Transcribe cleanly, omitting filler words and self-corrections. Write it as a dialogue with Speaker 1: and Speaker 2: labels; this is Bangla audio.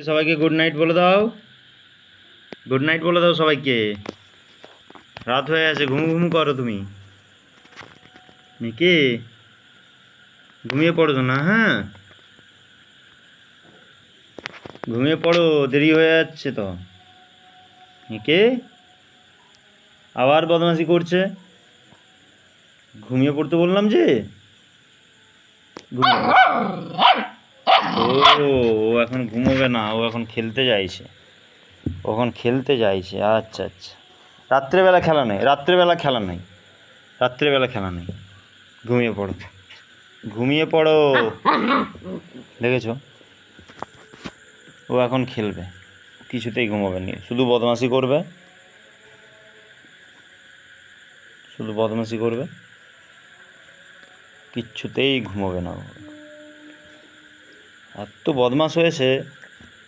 Speaker 1: সবাইকে গুড নাইট বলে দাও। গুড নাইট বলে দাও সবাইকে। রাত হয়ে আছে, ঘুমু করো তুমি নাকি? ঘুমিয়ে পড়ো না? হ্যাঁ, ঘুমিয়ে পড়ো, দেরি হয়ে যাচ্ছে তো। কে আবার বদমাশি করছে? ঘুমিয়ে পড়তে বললাম যে। ও এখন ঘুমোবে না, ও এখন খেলতে চাইছে। আচ্ছা আচ্ছা, রাত্রেবেলা খেলা নেই, রাত্রেবেলা খেলা নেই। ঘুমিয়ে পড়ো, ঘুমিয়ে পড়ো। দেখেছো, ও এখন খেলবে, কিছুতেই ঘুমোবে নি, শুধু বদমাশি করবে, কিচ্ছুতেই ঘুমোবে না। এত বদমাশ হয়েছে।